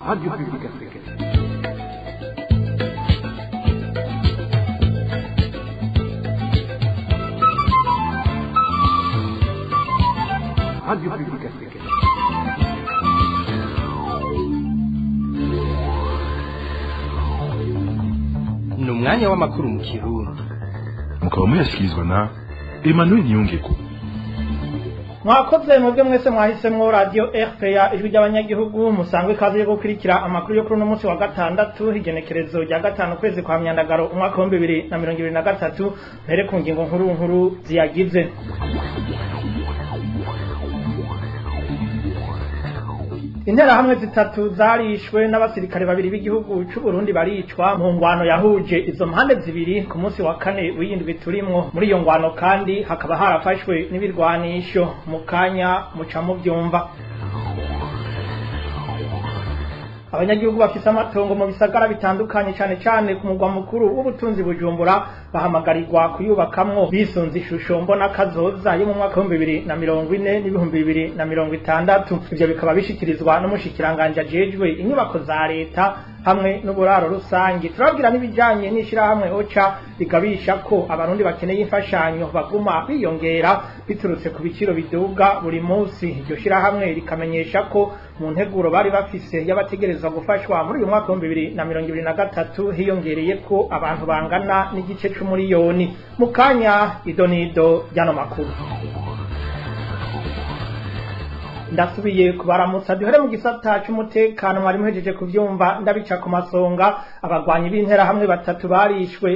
Radio Publique Africaine. Radio Publique Africaine. Ni umwanya w'amakuru mu Kirundi. Mukaba muyashyikirizwa na Emmanuel Nyongeko. Mwakoze mwebwe mwese mwahisemwo radio RPA ijwi ry'abanyagihugu musangwe kaze yo gukurikira amakuru yo kuri no munsi wa gatandatu igenekerezo rya gatanu kwezi kwa myandagaro umwaka wa 2023 mpere ku ngingo nkuru ziyagize. Interahamwe zitatu zarishwe n'abasirikare babiri b'igihugu c'u Burundi baricwa mu ngwano yahuje izo mpande zibiri ku munsi wa kane w'indwi turimwo. Muri iyo ngwano kandi hakaba harafashwe n'ibirwanisho mu kanya muca mu byumva. Abanyagihugu bafise amatongo mu bisagara bitandukanye cane ku mugwa mukuru w'ubutunzi Bujumbura bahamagarirwa kuyubakamwo bisunze ishusho mbona kazoza yo mu mwaka wa 2040 n'ibihumbi 2060. Ivyo bikaba bishikirizwa n'umushikiranganje ajejwe inyubako za leta hamwe n'uburaro rusangi. Turabwira n'ibijanye n'ishirahamwe OCHA bigabisha ko abarundi bakeneye imfashanyo baguma biyongera biturutse ku biciro biduga buri munsi. Iryo shirahamwe rikamenyesha ko mu nteguro bari bafise y'abategerezwa gufashwa muri uyu mwaka wa 2023 hiyongereye ko abantu bangana n'igice c'umuriyoni. Mu kanya idonido ryano makuru ndasubiye kubaramutsa duhere mu gisata c'umutekano mwari muhejeje kuvyumva ndabica ku masonga. Abagwanyi b'intera hamwe batatu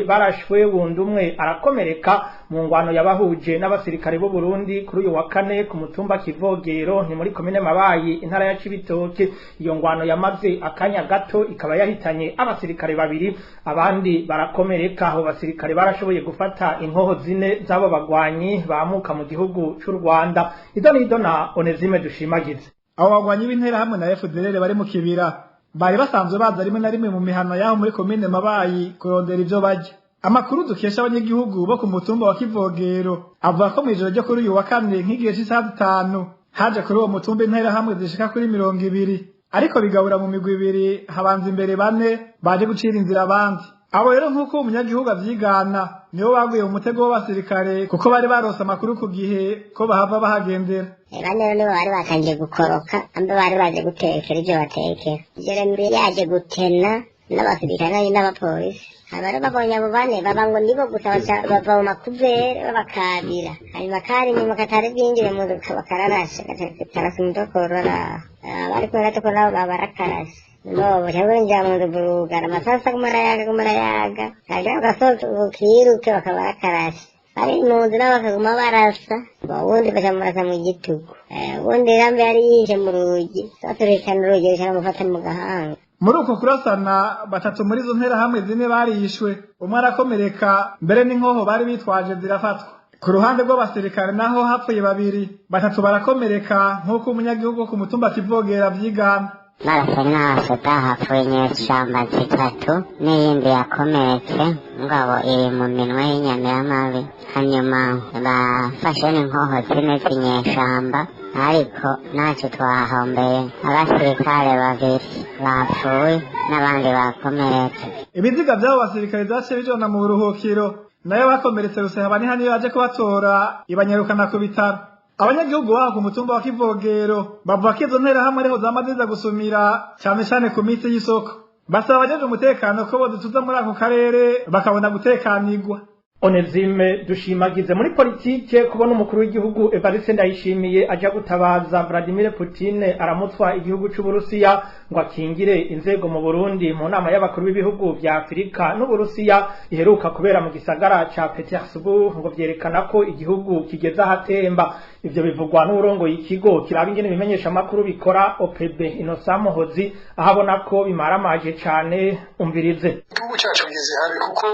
barashwe wundi umwe arakomereka mu ngwano yabahuje n'abasirikare b'u Burundi kuri uyu wa kane ku mutumba Kivogero ni muri komine Mabayi intara ya Cibitoke. Iyo ngwano yamaze akanya gato ikaba yahitanye abasirikare babiri abandi barakomereka. Aho basirikare barashoboye gufata inkoho zine z'abo bagwanyi bamuka mu gihugu c'u Rwanda. Idonido na Onezime dushimagize. Abo bagwanyi b'intera hamwe na FDLR bari mu kibira bari basanzwe baza rimwe na rimwe mu mihano yaho muri komine Mabayi kurondera ivyo barya. Amakuru dukesha abanyagihugu bo ku mutumba wa Kivogero avuga ko mw'ijoro ryo kuri uyu wa kane nk'igihe c'isaha 5 haje kuri uwo mutumba intera hamwe zishika kuri 200 ariko bigabura mu migwi ibiri, habanza imbere 4 baje gucira inzira abandi. Abo rero nk'uko umunyagihugu avyigana nibo baguye mu mutego w'abasirikare kuko bari barose amakuru ku gihe ko bahava bahagendera. Bane rero nibo bari batangiye gukoroka ambe bari baje gutekera ivyo batekera. Jeremy yaje gutena n'abasirikare n'abapolisi. Abari babonye abo bane baba ngo nibo gusa bava mu makuvere babakabira. Hanyuma kari nyuma katari byinjire mu bakararasha katarasi mutokorora. Bari kumwe gato nabo babarakarasha. No, cyangwa njya mu ndugara amasasa kumarayaga. Kaje gasoza ukiruke bakabarakarasha. Bari mu nzira bakaguma barasa. Ubundi bacamurasa mu gitugu. Ubundi rambe yari yije mu rugi. Saturekana urugi cyamufata mu gahanga. Muri uko kurasana batatu muri zo ntera hamwe zine barishwe, umwe arakomereka mbere n'inkoho bari bitwaje zirafatwa. Ku ruhande rw'abasirikare naho hapfuye babiri, batatu barakomereka nk'uko umunyagihugu ku mutumba Kivogera vyigana. Barasa n'abasota hapfuye inyeshamba zitatu n'iyindi yakomeretse ngabo iri mu minwe y'inyamiramabi. Hanyuma bafashe n'inkoho zine z'inyeshamba ariko ntacyo twahombeye. Abasirikare babiri bapfuye n'abandi bakomeretse. Ibiziga by'abo basirikare zaciye bijana mu buruhukiro, nayo bakomeretse rusehaba ni hano baje kubatora ibanyarukana ku bitaro. Abanyagihugu baho ku mutumba wa Kivogero bavuga ko izo ntera hamwe ariho zamaziza gusumira cyane ku minsi y'isoko. Basaba abajeje umutekano ko bodutuza muri ako karere bakabona gutekanirwa. Onezime dushimagize. Muri politike kubona umukuru w'igihugu Evariste Ndayishimiye aja gutabaza Vladimir Putin aramutswa igihugu c'u Burusiya ngo akingire inzego mu Burundi mu nama y'abakuru b'ibihugu vya Afrika n'Uburusiya iheruka kubera mu gisagara ca Petersburg ngo vyerekana ko igihugu kigeze ahatemba. Ivyo bivugwa n'urongo y'ikigo kiraba ingene bimenyesha amakuru bikora OPB Innocent Muhozi ahabona ko bimaramaje cane. Umvirize. Igihugu cyacu kigeze habi kuko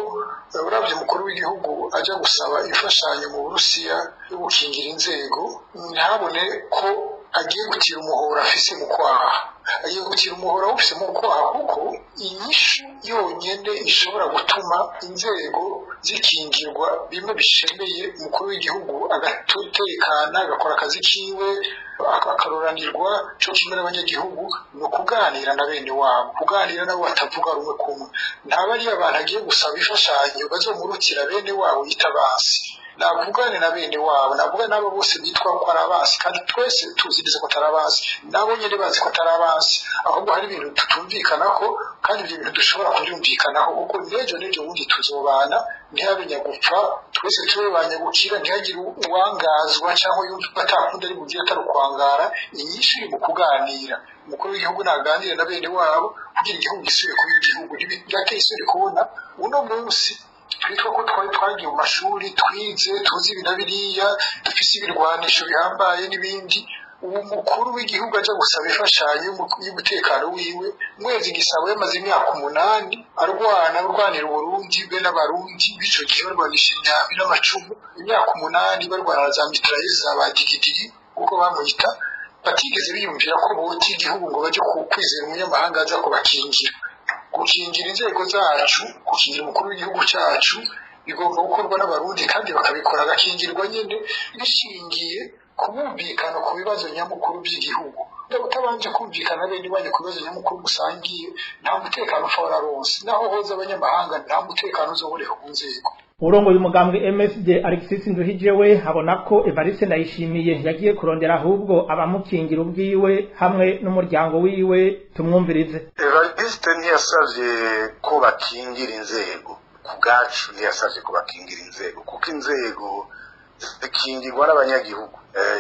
uravye umukuru w'igihugu aja gusaba imfashanyo mu Burusiya yo gukingira inzego ntabone ko agiye gutira umuhora afise mu kwaha, agiye gutira umuhora ufise mu kwaha, kuko inyishu yonyene ishobora gutuma inzego zikingirwa bimwe bishemeye umukuru w'igihugu agatekana agakora akazi kiwe akaroranirwa cyo kimwe n'abanyagihugu ni ukuganira na bene wabo, kuganira nabo batavuga rumwe kumwe. Ntaba ari abantu agiye gusaba imfashanyo bazomurutira bene wabo yitabasi, navugane na bene wabo, navugane n'abo bose bitwa ko ari abasi, kandi twese tuzidize ko atari abasi, nabo nyene bazi ko atari abasi, ahubwo hari ibintu tutumvikanako, kandi ibyo bintu dushobora kubyumvikanaho, kuko n'ejo bundi tuzobana, ntihabenya gupfa, twese tube banyagukira, ntihagire uwangazwa cyangwa yumva atakunda ari bugiye atarukwangara. Inyinshi iri mu kuganira, umukuru w'igihugu naganire na bene wabo kugira igihugu gisubire kuba igihugu. Ntibigateye isoni kubona uno munsi twitwa ko twari twagiye mu mashuri twize tuzi ibi na biriya dufise ibirwanisho bihambaye n'ibindi, ubu mukuru w'igihugu aja gusaba imfashanyo y'umutekano wiwe, mwezi gisabo yamaze imyaka 8 arwanira Uburundi be n'abarundi, bico gihe barwanisha imyambi n'amacumu, imyaka 8 barwana za mitrailleuse za badigidiri uko bamwita, batigeze biyumvira ko boti igihugu ngo baje kwizera umunyamahanga aza kubakingira. Gukingira inzego zacu, gukingira umukuru w'igihugu cyacu bigomba gukorwa n'abarundi, kandi bakabikora agakingirwa nyene bishingiye kumvikana ku bibazo nyamukuru by'igihugu. Utabanje kumvikana bene wanyu ku bibazo nyamukuru musangiye, nta mutekano ushobora ronse, naho hoza abanyamahanga nta mutekano uzoboreho ku nzego. Urongoye umugambwe MSD Alexis Nduhije we abona ko Evariste Ndayishimiye yagiye kurondera ahubwo abamukingira ubwiwe hamwe n'umuryango wiwe. Tumwumvirize. Evariste ntiyasavye ko bakingira inzego, ku bwacu ntiyasavye ko bakingira inzego, kuko inzego zikingirwa n'abanyagihugu,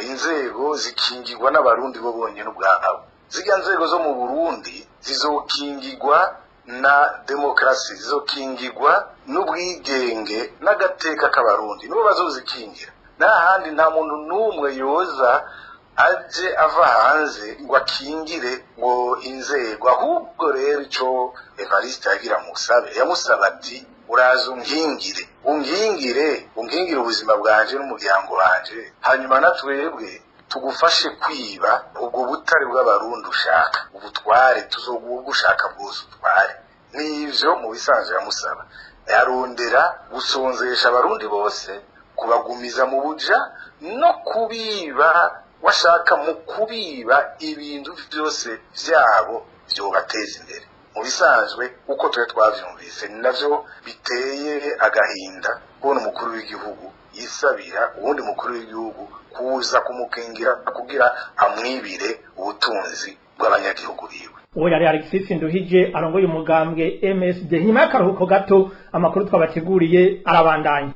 inzego zikingirwa n'abarundi bo bonyene ubwabo. Zirya nzego zo mu Burundi zizokingirwa na demokrasi, zizokingirwa n'ubwigenge n'agateka k'abarundi, nibo bazozikingira. N'ahandi nta muntu n'umwe yoza aje ava hanze ngo akingire ngo inzego. Ahubwo rero ico Evariste yagira musabe, yamusaba ati uraza unkingire ubuzima bwanje n'umuryango wanje, hanyuma natwebwe tugufashe kwiba ubwo butare bw'abarundi ushaka, ubutware tuzogushaka bwose utware. N'ivyo mu bisanzwe yamusaba, yarondera gusonzesha abarundi bose, kubagumiza mu buja no kubiba, washaka mu kubiba ibintu byose vyabo vyobateza imbere. Mu bisanzwe uko twavyumvise navyo biteye agahinda kubona umukuru w'igihugu yisabira uwundi mukuru w'igihugu kuza kumukingira kugira amwibire ubutunzi bw'abanyagihugu biwe. Uwo yari Alexis Nduhije arongoye umugambwe MSD. Nyuma y'akaruhuko gato amakuru twabateguriye arabandanya.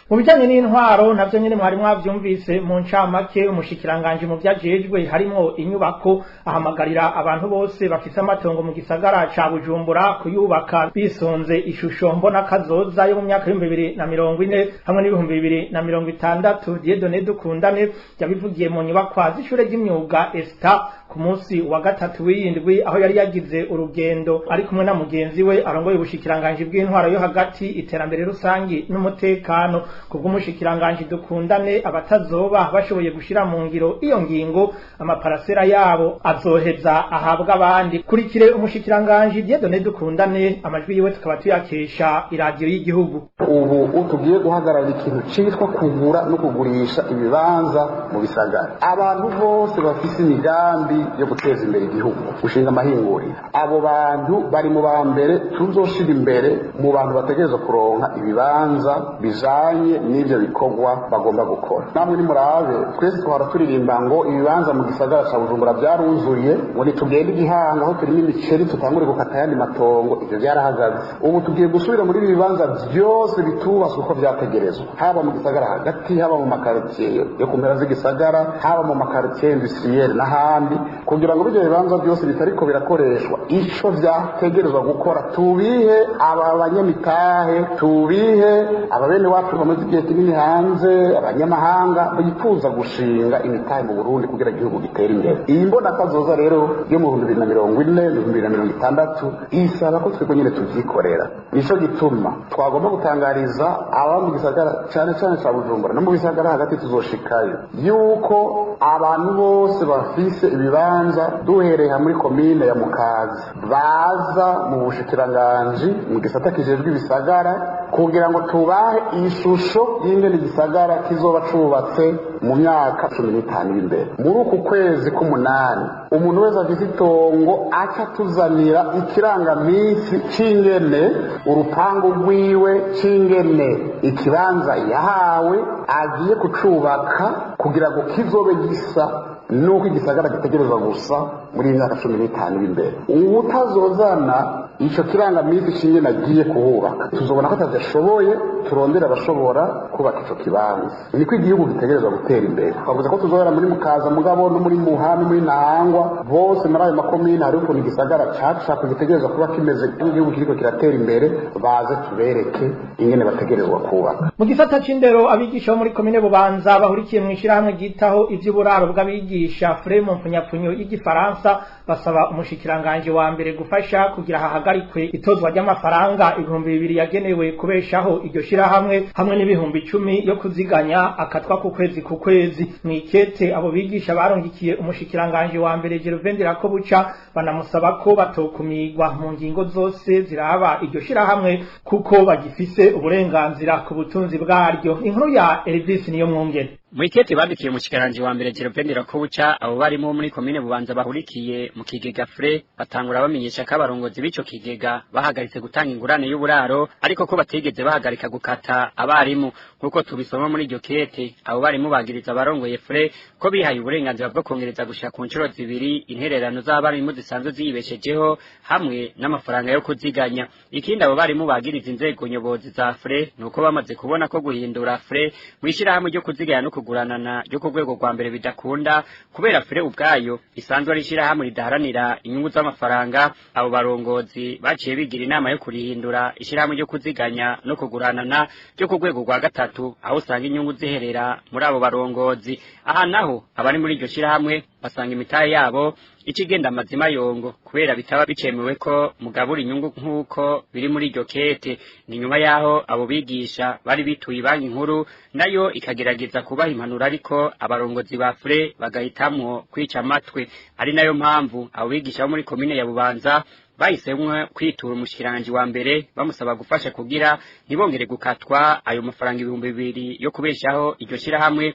Mu bijanye n'intwaro navyo nyene mwari mwavyumvise mu ncamake, umushikiranganje mu vyajejwe harimo inyubako ahamagarira abantu bose bafise amatongo mu gisagara ca Bujumbura kuyubaka bisunze ishusho mbona kazoza yo mu myaka 2040 hamwe n'2060. Dieudonné Dukundane yabivugiye mu nyubakwa z'ishure ry'imyuga ESTA ku munsi wa gatatu w'indwi, aho yari yagize urugendo ari kumwe na mugenzi we arongoye ubushikiranganje bw'intwaro yo hagati, iterambere rusangi n'umutekano. Kubw'umushikiranganje Dukundane, abatazoba bashoboye gushira mu ngiro iyo ngingo amaparasera yabo azoheza ahabwa abandi. Kurikire umushikiranganje Dieudonné Dukundane, amajwi yiwe tukaba tuyakesha iradiyo y'igihugu. Ubu tugiye guhagarara ikintu citwa kugura no kugurisha ibibanza mu bisagara. Abantu bose bafise imigambi yo guteza imbere igihugu, gushinga amahinguriro, abo bantu bari mu ba mbere tuzoshira imbere mu bantu bategerezwa kuronka ibibanza bijanye n'ivyo bikorwa bagomba gukora. Namwe ni murabe, twese twara turirimba ngo ibibanza mu gisagara ca Bujumbura byarunzuye, ngo nitugende igihanga aho turimo imiceri tutangure gukata yandi matongo, ivyo byarahagaze. Ubu tugiye gusubira muri ibibanza byose bitubaswe uko vyategerezwa, haba mu gisagara hagati, haba mu makartier yo kumpera z'igisagara, haba mu makartier industriel n'ahandi, kugira ngo bijya bibanza byose bitariko birakoreshwa ico vyategerezwa gukora tubihe aba banyamitahe tubihe aba bene wacu bamaze igihe kinini hanze abanyamahanga bifuza gushinga imitahe mu Burundi kugira igihugu gitere imbere. Iyi mbona kazoza rero yo mu 2040 2060 isaba ko twebwe nyene tuvyikorera. Nico gituma twagomba gutangariza aba mu gisagara cyane cyane ca Bujumbura no mu bisagara hagati tuzoshikayo yuko abantu bose bafise ibibanza duhereye muri komine ya Mukazi baza mu bushikiranganji mu gisata kijejwe ibisagara kugira ngo tubahe ishusho y'ingene igisagara kizoba cubatse mu myaka 15 imbere. Muri uku kwezi k'umunani umuntu wese afite itongo aca tuzanira ikirangaminsi c'ingene urupangu rwiwe c'ingene ikibanza yahawe agiye kucubaka kugira ngo kizobe gisa nuko igisagara gitegerezwa gusa muri imyaka 15 imbere. Utazozana ico kirangaminsi c'ingene agiye kuhubaka tuzobona ko atazashoboye turondera abashobora kubaka ico kibanza. Niko igihugu gitegerezwa gutera imbere. Twavuze ko tuzohera muri Mukaza mugabo no muri Muhana muri Nahangwa bose muri ayo makomine hari ukuntu igisagara caca kugitegerezwa kuba kimeze igihugu kiriko kiratera imbere baze tubereke ingene bategerezwa kubaka. Mu gisata c'indero abigisha bo muri komine Bubanza bahurikiye mu ishirahamwe gitaho ivy'uburaro bw'abigisha Fremu mpfunyapfunyo y'igifaransa basaba umushikiranganje wa mbere gufasha kugira hahagarikwe itozwa ry'amafaranga 2,000 yagenewe kubeshaho iryo shirahamwe hamwe n'ibihumbi 10 yo kuziganya akatwa ku kwezi. Mwikete abo bigisha barongikiye umushikiranganje wa mbere Gervendera ko buca banamusaba ko batokumigwa mu ngingo zose ziraba iryo shirahamwe kuko bagifise uburenganzira ku butunzi bwaryo. Inkuru ya Elvis niyo mwongere. Mwikete bandikiye umushikiranganje wa mbere Gervendera ko buca abo barimo muri komine Bubanza bahurikiye mu kigega FRE batangura bamenyesha ko abarongozi b'ico kigega bahagaritse gutanga ingurane y'uburaro ariko ko bategeze bahagarika gukata abarimu nkuko tubisoma muri iryo kete. Abo barimo bagiriza abarongoye FRE ko bihaye uburenganzira bwo kongereza gushika ku ncuro zibiri intererano z'abarimu zisanzwe ziyibeshejeho hamwe n'amafaranga yo kuziganya. Ikindi abo barimo bagiriza inzego nyobozi za FRE nuko bamaze kubona ko guhindura FRE mwishira hamwe ryo kuziganya no kuguranana ryo ku rwego rwa mbere bidakunda kubera FRE ubwayo isanzwe ari ishira hamwe ridaharanira inyungu z'amafaranga. Abo barongozi baciye bigira inama yo kurihindura ishira hamwe ryo kuziganya no kuguranana ryo ku rwego rwa gatatu aho usanga inyungu ziherera muri abo barongozi. Aha naho abari muri iryo shira hamwe basanga imitahe yabo ikigenda amazima yongo kubera bitaba bicemewe ko mugabura inyungu nk'uko biri muri iryo kete. Ni nyuma yaho abo bigisha bari bituye banki nkuru nayo ikagerageza kubaha impanuro ariko abarongozi ba FRE bagahitamwo kwica amatwi. Ari nayo mpamvu abo bigisha bo muri komine ya Bubanza bahisemwe kwitura umushikiranganje wa mbere bamusaba gufasha kugira ntibongere gukatwa ayo mafaranga 2,000 yo kubeshaho iryo shira hamwe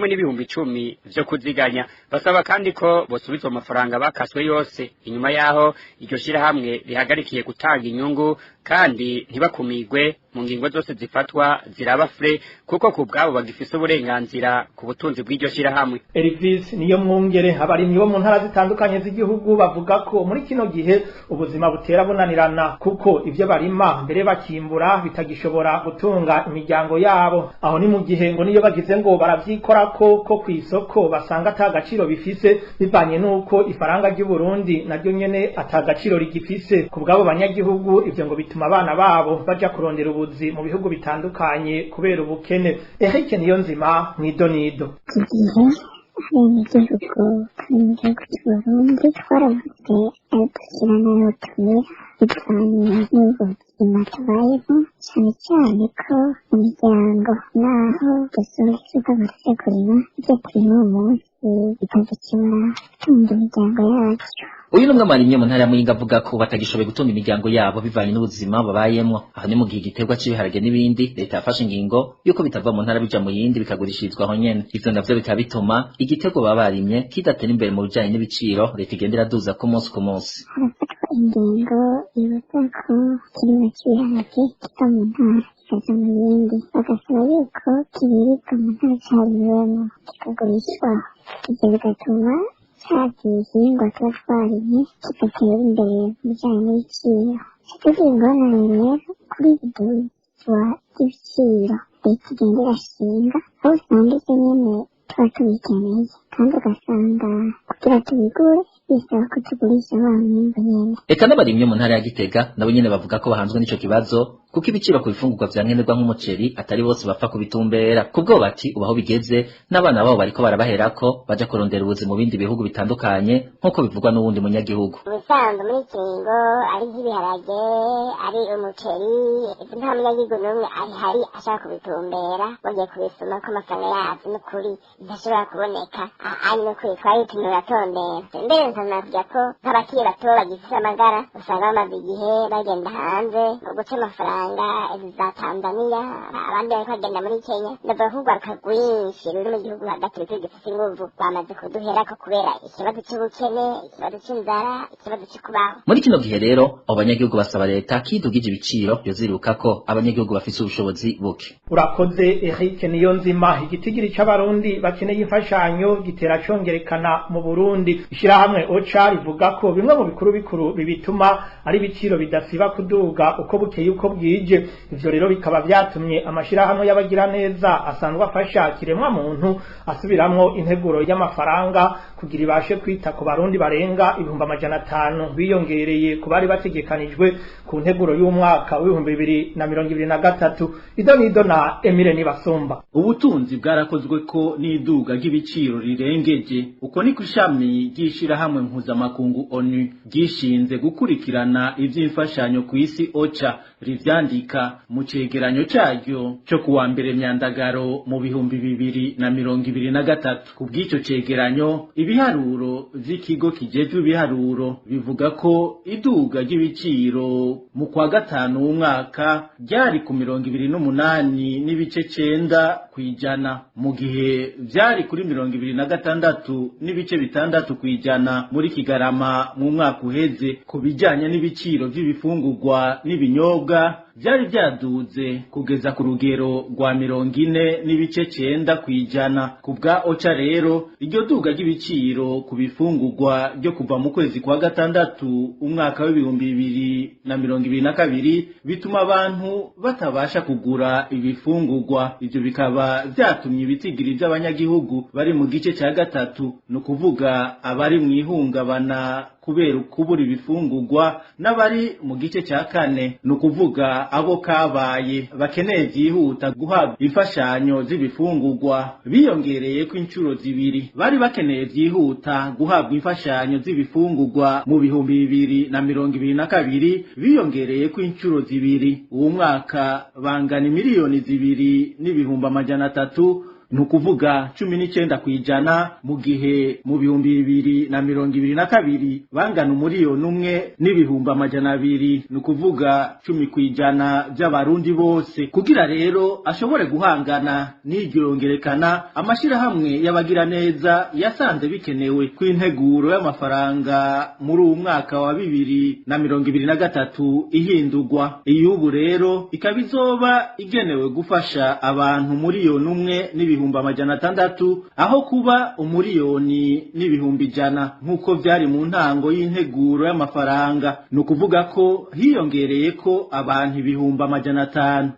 n'ibihumbi 10 vyo kuziganya. Basaba kandi ko bosubizwa amafaranga bakaswe yose inyuma yaho iryo shira hamwe rihagarikiye gutanga inyungu kandi ntibakumigwe mu ngingo zose zifatwa ziraba FRE kuko ku bwabo bagifise uburenganzira ku butunzi bw'iryo shira hamwe. Elvis niyo mwongere. Abarimyi bo mu ntara zitandukanye z'igihugu bavuga ko muri kino gihe ubuzima butera bunanirana kuko ivyo barima mbere bakimbura bitagishobora gutunga imiryango yabo. Aho ni mu gihe ngo niyo bagize ngo baravyikora ko kwisoko basanga atagaciro bifise bivanye nuko ifaranga ry'u Burundi naryo nyene atagaciro rigifise. Ku bwabo banyagihugu ivyo ngo bituma abana babo baja kurondera ubuzi mu bihugu bitandukanye kubera ubukene. Eric Niyonzima mwidonido. Igihugu kandi cy'Uburundi twaravuze dushyirana n'utumira bivanye n'ubuzima tubayeho cyane cyane ko mu miryango naho dusohokirwa barategurira ibyo turimo uyu munsi bikadukemura gutunga imiryango yacu. Uyu numwe amarimye mu ntara ya Muyinga avuga ko batagishoboye gutunga imiryango yabo bivanye n'ubuzima babayemwo. Aho ni mu gihe igiterwa c'ibiharage n'ibindi leta yafashe ingingo yuko bitava mu ntara bija mu yindi bikagurishirizwa aho nyene. Ivyo navyo bikaba bituma igiterwa babarimye kidatera imbere mu bijanye n'ibiciro leta igenda iraduza ku munsi ku munsi. Harafatwa ingingo ibuza ko ikirimo c'ibiharage kiva mu ntara kikaja mu yindi bagasaba yuko kibirirwa mu ntara cariwemwo kikagurishwa. Ivyo bigatuma igihingwa tuba twarimye kigatera imbere mu bijanye n'ibiciro. Tugira ingorane rero kuri iduzwa ry'ibiciro leta igenda irashinga aho usanga ivyo nyene tuba tubikeneye kandi ugasanga kugira tubigure bisaba ko tugurisha wa mwimbu nyene. Eka n'abarimyi mu ntara ya Gitega nabo nyene bavuga ko bahanzwe n'ico kibazo kuko ibiciro ku bifungurwa vya nkenerwa nk'umuceri atari bose bapfa kubitumbera kubwo bati ubaho bigeze n'abana babo bariko barabaherako baja kurondera ubuzi mu bindi bihugu bitandukanye nk'uko bivugwa n'uwundi munyagihugu. Ubusanzwe muri kingo ari nk'ibiharage ari umuceri nta munyagihugu n'umwe hari ashaka kubitumbera bagiye kubisoma ko amafaranga yavyo n'ukuri ntashobora kuboneka ari n'ukuri twari tumwe batondera mbere nsanavuga ko nk'abakiri bato bagifise amagara usanga bamaze igihe bagenda hanze guca amafaranga za Tanzania abandi bariko bagenda muri Kenya ndavuga ko urwaruka rwinshi ruri mu gihugu hagati ruriko gifise inguvu bamaze kuduherako kubera ikibazo c'ubukene ikibazo c'inzara ikibazo co kubaho. Muri kino gihe rero abo banyagihugu basaba leta kidugije ibiciro yoziruka ko abanyagihugu bafise ubushobozi buke. Urakoze Eric Niyonzima. Igitigiri c'abarundi bakeneye imfashanyo gitera congerekana mu Burundi. Ishirahamwe OCHA rivuga ko bimwe mu bikuru bibituma ari ibiciro bidasiba kuduga uko bukeye uko bwije. Ivyo rero bikaba vyatumye amashirahamwe y'abagira neza asanzwe afasha kiremwa muntu asubiramwo integuro y'amafaranga kugira ibashe kwita ku barundi barenga 500 biyongereye ku bari bategekanijwe ku nteguro y'umwaka w'2023. Idonido na Emile Nibasumba. Ubutunzi bwarakozwe ko n'iduga ry'ibiciro rirengeje uko ni kwishami ry'ishirahamwe mpuzamakungu ONU gishinze gukurikirana ivy'imfashanyo ku isi OCHA rivyandika mu cegeranyo caryo cyo kuwa mbere Myandagaro mu 2023. Kubw'ico cegeranyo ibiharuro vy'ikigo kijejwe ibiharuro bivuga ko iduga ry'ibiciro mu kwa gatanu w'umwaka ryari ku 28.9 kwijana mu gihe vyari kuri 26.6 kwijana muri Kigarama mu mwaka uheze. Ku bijanye n'ibiciro vy'ibifungurwa n'ibinyobwa vyari vyaduze kugeza ku rugero rwa 40.9 kwijana. Kubwa OCHA rero iryo duga ry'ibiciro ku bifungurwa ryo kuva mu kwezi kwa gatandatu umwaka w'2022 bituma abantu batabasha kugura ibifungurwa. Ivyo bikaba vyatumye ibitigiri by'abanyagihugu bari mu gice cya gatatu no kuvuga abari mu ihungabana kubera kubura ibifungurwa n'abari mu gice cya kane no kuvuga abo kabaye bakeneye byihuta guhabwa imfashanyo z'ibifungurwa biyongereye ku incuro zibiri. Bari bakeneye byihuta guhabwa imfashanyo z'ibifungurwa mu 2022 biyongereye ku incuro zibiri. Uwo mwaka bangana miliyoni 2.3 nukuvuga 19 kwijana mu gihe mu 2022 bangana umuriyoni 1.2 nukuvuga 10 kwijana by'abarundi bose. Kugira rero ashobore guhangana n'igirongerekana amashirahamwe y'abagira neza yasanze bikenewe kw'integuro y'amafaranga muri uwo mwaka wa 2023 ihindurwa. Iyubu rero ikabizoba igenewe gufasha abantu miliyoni 1.600 aho kuba umuriyoni n'ibihumbi 100 nkuko vyari mu ntango y'integuro y'amafaranga. No kuvuga ko hiyongereye ko abantu 500.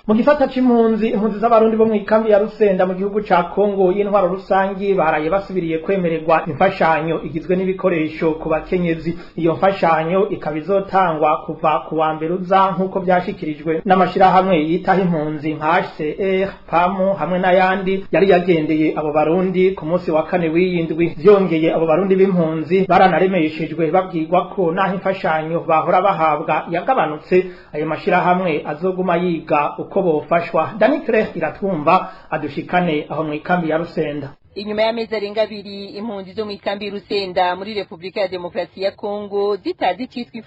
Mu gifata c'impunzi z'abarundi bo mu ikambi ya Rusenda mu gihugu ca Kongo y'intwaro rusangi baraye basubiriye kwemererwa imfashanyo igizwe n'ibikoresho ku bakenyezi. Iyo mfashanyo ikabizotangwa kuva ku wa mbere uza nkuko byashikirijwe n'amashirahamwe yitaho impunzi nka HCR, PAMU hamwe n'ayandi yari yagendeye abo barundi ku munsi wa kane w'iyindwi. Vyongeye abo barundi b'impunzi baranaremeshejwe babwirwa ko naho imfashanyo bahora bahabwa yagabanutse ayo mashirahamwe azoguma yiga uko bofashwa. Danikre iratwumva adushikane aho mu ikambi ya Rusenda. Inyuma y'amezi arenga 2 impunzi zo mu ikambi Rusenda muri Republika ya Demokarasi ya Kongo zitazi cyitwa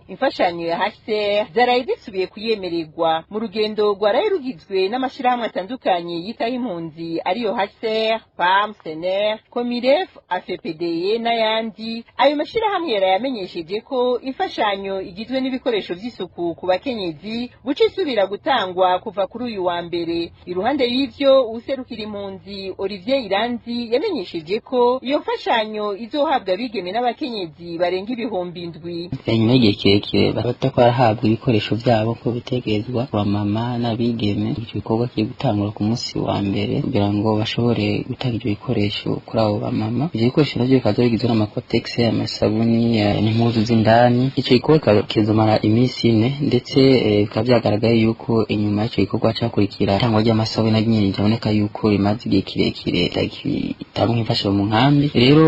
imfashanyo ya HCR zaraye zisubiye kuyemererwa mu rugendo rwaraye rugizwe n'amashirahamwe atandukanye yitaho impunzi ariyo HCR, PAM, CNR, Comiref, AFPDE n'ayandi. Ayo mashirahamwe yarayamenyesheje ko imfashanyo igizwe n'ibikoresho by'isuku ku bakenyezi buci isubira gutangwa kuva kuri uyu wa mbere. Iruhande y'ivyo userukira impunzi Olivier Iranzi yamenyesheje ko iyo mfashanyo izohabwa abigeme n'abakenyezi barenga ibihumbi indwi. Nyuma y'igihe kirekire batako barahabwa ibikoresho byabo ko bitegerezwa ba mama n'abigeme. Icyo gikorwa kiri gutangura ku munsi wa mbere kugira ngo bashobore gutanga ibyo bikoresho kuri abo ba mama. Ibyo bikoresho navyo bikaza bigizwe n'amakotex, amasabuni, n'impuzu z'indani. Icyo gikorwa kizomara iminsi 4 ndetse bikaba byagaragaye yuko inyuma y'icyo gikorwa cyakurikira cyangwa ry'amasabuni n'anyine byaboneka yuko rimaze igihe kirekire itanga imfashanyo mu nkambi. Rero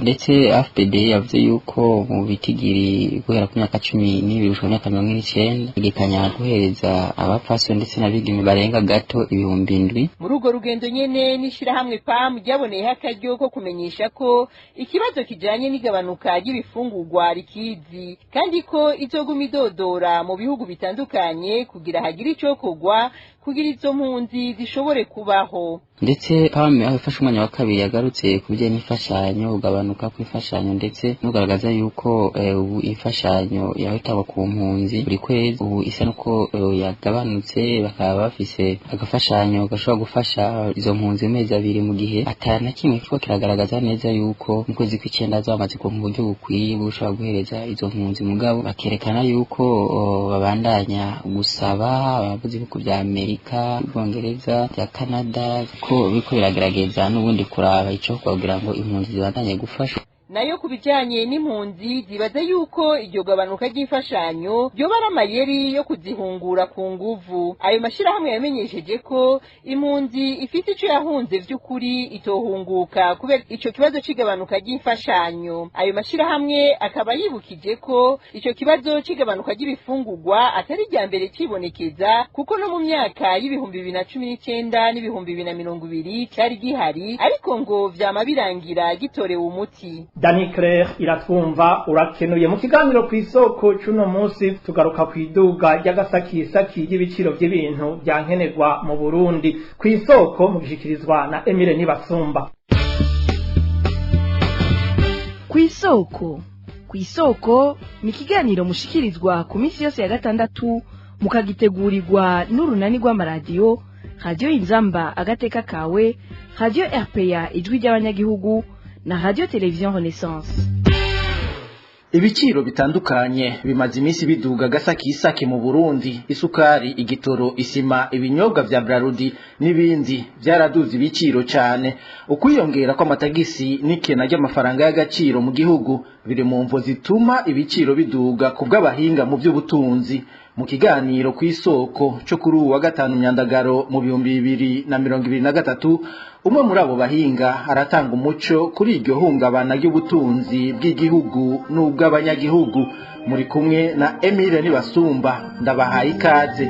ndetse FPD yavuze yuko mu bitigiri guhera ku myaka 12 gushika myaka 19 igikanya guhereza abapfaso ndetse n'abigeme barenga gato ibihumbi indwi. Muri urwo rugendo nyene n'ishirahamwe PAM ryaboneye akaryo ko kumenyesha ko ikibazo kijanye n'igabanuka ry'ibifungurwa rikizi kandi ko izoguma idodora mu bihugu bitandukanye kugira hagire ico kogwa kugira izo mpunzi zishobore kubaho. Ndetse PAM afashe umwanya wa kabiri yagarutse kubye n'imfashanyo ugabanuka kw'imfashanyo ndetse nugaragaza yuko ubu imfashanyo yahitaba ku mpunzi buri kwezi ubu isa nuko yagabanutse bakaba bafise agafashanyo gashobora gufasha izo mpunzi mezi 2 mu gihe atana kimwe kiko kiragaragaza neza yuko mu kwezi kw'icenda zamaze ku buryo bukwiye bushobora guhereza izo mpunzi mugabo bakerekana yuko babandanya gusaba abavuzi b'uko bya Amerika, Bwongereza, ya Canada ko biko biragerageza n'ubundi kuraba ico kugira ngo impunzi zibandanye gufasha. Nayo kubijanye n'impunzi zibaza yuko iryo gabanuka ry'imfashanyo ryoba ari amayeri yo kuzihungura ku nguvu. Ayo mashirahamwe yamenyesheje ko impunzi ifite ico yahunze vy'ukuri itohunguka kubera ico kibazo c'igabanuka ry'imfashanyo. Ayo mashirahamwe akaba yibukije ko ico kibazo c'igabanuka ry'ibifungurwa atari rya mbere kibonekeza kuko no mu myaka y'ibihumbi 2019 n'ibihumbi 2020 cyari gihari ariko ngo vyama birangira gitorewe umuti. Dani Claire iratwumva urakenuye. Mu kiganiro ku isoko cuno munsi tugaruka ku iduga ry'agasakisaki y'ibiciro by'ibintu byankenerwa mu Burundi. Ku isoko mu gishikirizwa na Emile Nibasumba. Ku isoko ni kiganiro mushikirizwa ku minsi yose ya gatandatu mukagitegurirwa n'urunani rw'amaradiyo Radio Inzamba agateka kawe, Radio RPA ijwi ry'abanyagihugu na Radio Television Renaissance. Ibiciro bitandukanye bimaze iminsi biduga gasakisaki mu Burundi. Isukari, igitoro, isima, ibinyobwa vya Brarudi n'ibindi byaraduze ibiciro cyane. Ukwiyongera kw'amatagisi n'ikena ry'amafaranga y'agaciro mu gihugu biri mu mvo zituma ibiciro biduga kubw'abahinga mu by'ubutunzi. Mu kiganiro ku isoko cyo kuri uwa gatanu Myandagaro mu 2023 umwe muri abo bahinga aratanga umuco kuri iryo hungabana ry'ubutunzi bw'igihugu n'ubw'abanyagihugu. Muri kumwe na Emile Nibasumba, ndabahaye ikaze.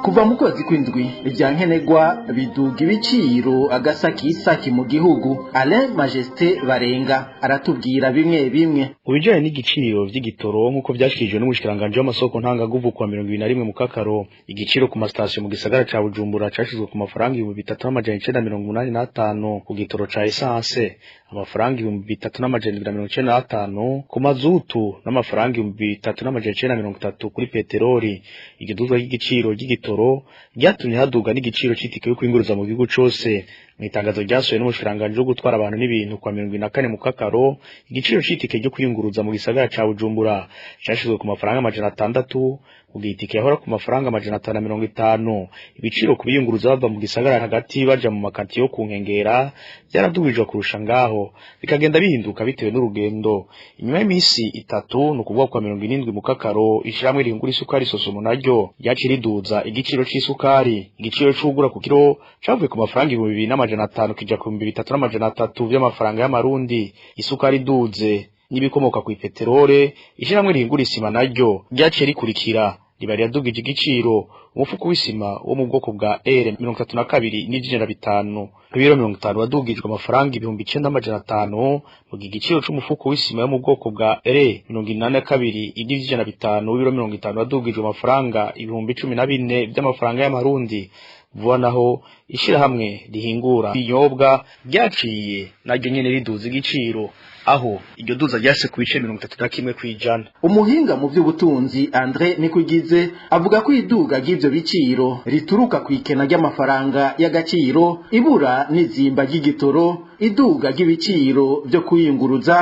Kuva mu kwezi kw'indwi ibyankenerwa biduga ibiciro agasakisaki mu gihugu. Alain Majesté Barenga aratubwira bimwe bimwe. Ubijanye n'igiciro vy'igitoro nkuko byashikijwe n'umushikiranganje w'amasoko ntangaguvu kwa 2021 mu Kakaro, igiciro ku mastation mu gisagara ca Bujumbura cashizwe ku mafaranga 3985 ku gitoro ca essence, amafaranga 3995 ku mazutu n'amafaranga 3930 kuri peteroli. Igiduzwa y'igiciro ry'igitoro ryatumye haduga n'igiciro c'itike yo kwinguruza mu gihugu cose. Mu itangazo ryasohoye n'umushikiranganje wo gutwara abantu n'ibintu kwa 2024 mu Kakaro, igiciro c'itike ryo kwinguruza mu gisagara ca Bujumbura cyashizwe ku mafaranga 600, ugitike yahora ku mafaranga 550. Ibiciro kubiyunguruza bava mu gisagara hagati baja mu makanti yo kunkengera byaradugijwe kurusha ngaho, bikagenda bihinduka bitewe n'urugendo. Inyuma y'imisi 3 no kuvuga kwa 70 mu Kakaro, ishiramwe rihingura isukari Sosomo naryo ryaciriduza igiciro c'isukari. Igiciro c'ugura ku kilo cavuye ku mafaranga 2500 kija ku 3300 by'amafaranga y'amarundi. Isukari duze n'ibikomoka ku peterole, ishiramwe rihingura isima naryo ryaciye rikurikira riba ryadugije igiciro. Umufuko w'isima wo mu bwoko bwa R32 n'ijana 5 ibiro 50 wadugijwe amafaranga 9500, mu giciro c'umufuko w'isima yo mu bwoko bwa R82 n'ijana 5 ibiro 50 wadugijwe amafaranga 1014 by'amafaranga y'amarundi. vuba naho ishirahamwe rihingura ibinyobwa ryaciye naryo nyene riduza igiciro aho iryo duza ryase ku bice 31 kwijana. Umuhinga mu by'ubutunzi Andre Nikwigize avuga ko iduga ry'ivyo biciro rituruka ku ikena ry'amafaranga y'agaciro, ibura n'izimba ry'igitoro, iduga ry'ibiciro byo kuyunguruza,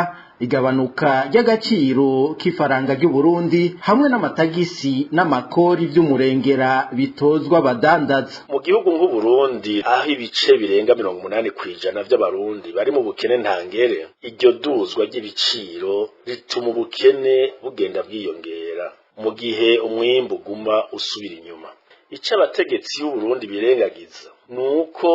igabanuka ry'agaciro k'ifaranga ry'u Burundi hamwe n'amatagisi n'amakori vy'umurengera bitozwa abadandaza. Mu gihugu nk'u Burundi aho ibice birenga 80% by'abarundi bari mu bukene ntangere, iryo duzwa ry'ibiciro rituma ubukene bugenda bwiyongera mu gihe umwimbu guma usubira inyuma. Ico abategetsi y'u Burundi birengagiza nuko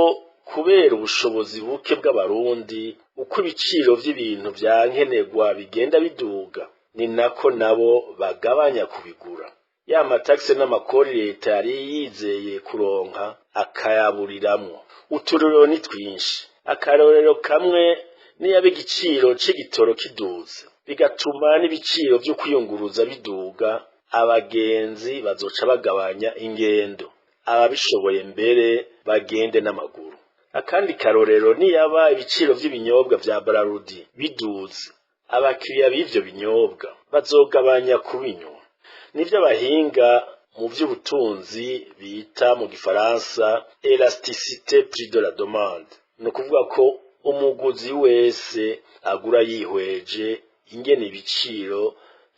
kubera ubushobozi buke bw'abarundi uko ibiciro vy'ibintu vyankenerwa bigenda biduga ni nako nabo bagabanya kubigura. Ya mataxe n'amakori leta yari yizeye kuronka akayaburiramwo. Uturorero ni twinshi. Akarorero kamwe ni yabe igiciro c'igitoro kiduze bigatuma n'ibiciro vyo kwiyunguruza biduga, abagenzi bazoca bagabanya ingendo, ababishoboye mbere bagende n'amaguru. Akandi karorero ni yaba ibiciro vy'ibinyobwa vya Brarudi biduze, abakiriya b'ivyo binyobwa bazogabanya kubinywa. Nivyo abahinga mu vy'ubutunzi bita mu gifaransa elasticité prix de la demande, no kuvuga ko umuguzi wese agura yihweje ingene ibiciro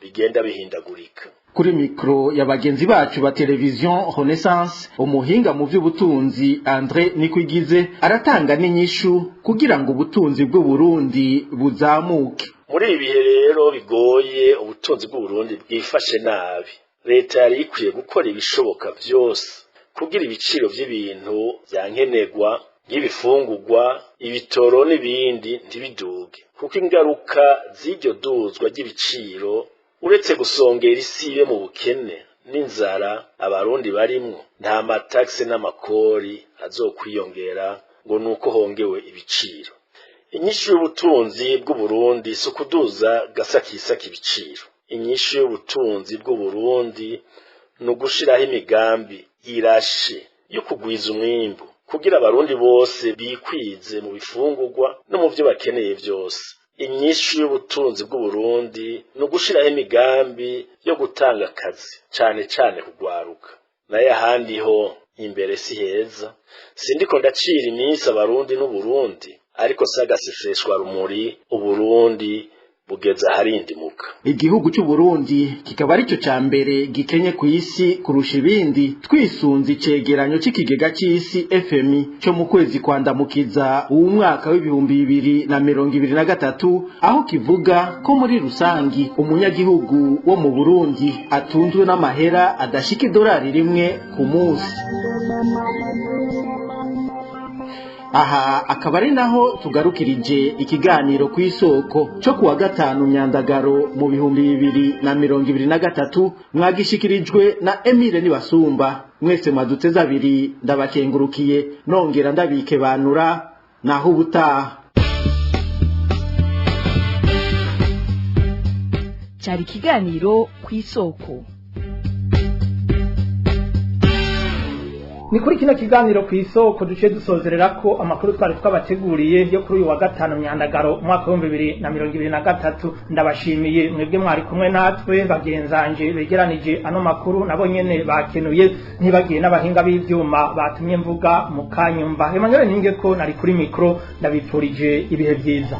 bigenda bihindagurika. Kuri mikro ya bagenzi bacu ba television Renaissance, umuhinga mu vy'ubutunzi Andre Nikwigize aratanga n'inyishu kugira ngo ubutunzi bw'u Burundi buzamuke. Muri ibi bihe rero bigoye ubutunzi bw'u Burundi bwifashe nabi, leta yari ikwiye gukora ibishoboka vyose kugira ibiciro vy'ibintu vyankenerwa y'ibifungurwa, ibitoro n'ibindi ntibiduge, kuko ingaruka z'iryo duzwa ry'ibiciro uretse gusongera isibe mu bukene n'inzara abarundi barimwo, nta mataxe n'amakori azokwiyongera ngo nuko hongewe ibiciro. Inyishu y'ubutunzi bw'u Burundi si ukuduza gasakisaka ibiciro. Inyishu y'ubutunzi bw'u Burundi ni ugushiraho imigambi irashe yo kugwiza umwimbu kugira abarundi bose bikwize mu bifungurwa no mu byo bakeneye byose. Inyishu y'ubutunzi bw'u Burundi ni ugushiraho imigambi yo gutanga akazi cane cane kugwaruka. Naye ahandi ho imbere si heza, sindiko ndacira iminsi abarundi n'Uburundi, ariko sagaseseshwa rumuri Uburundi bugeza harindimuka. Igihugu cy'u Burundi kikaba arico ca mbere gikenye ku isi kurusha ibindi, twisunze icegeranyo c'ikigega c'isi FMI cyo mu kwezi kwandamukiza uwu mwaka w'2023, aho kivuga ko muri rusangi umunyagihugu wo mu Burundi atunzwe n'amahera adashika $1 ku munsi. Aha akaba ari naho tugarukirije ikiganiro ku isoko cyo kuwa gatanu Nyandagaro mu 2023, mwagishikirijwe na Emile Nibasumba. Mwese mwaduteza abiri ndabakengurukiye nongera ndabike banura naho ubutaha. Cyari ikiganiro ku isoko. Ni kuri kino kiganiro ku isoko duce dusozerera ko amakuru twari twabateguriye yo kuri uyu wa gatanu Nyandagaro umwaka wa 2023. Ndabashimiye mwebwe mwari kumwe natwe, bagenzanje begeranije ano makuru nabo nyene bakenuye, ntibagiye n'abahinga b'ivyuma batumye mvuga mu kanyumba. Emmanuel Ninge ko nari kuri mikro, ndabipfurije ibihe byiza.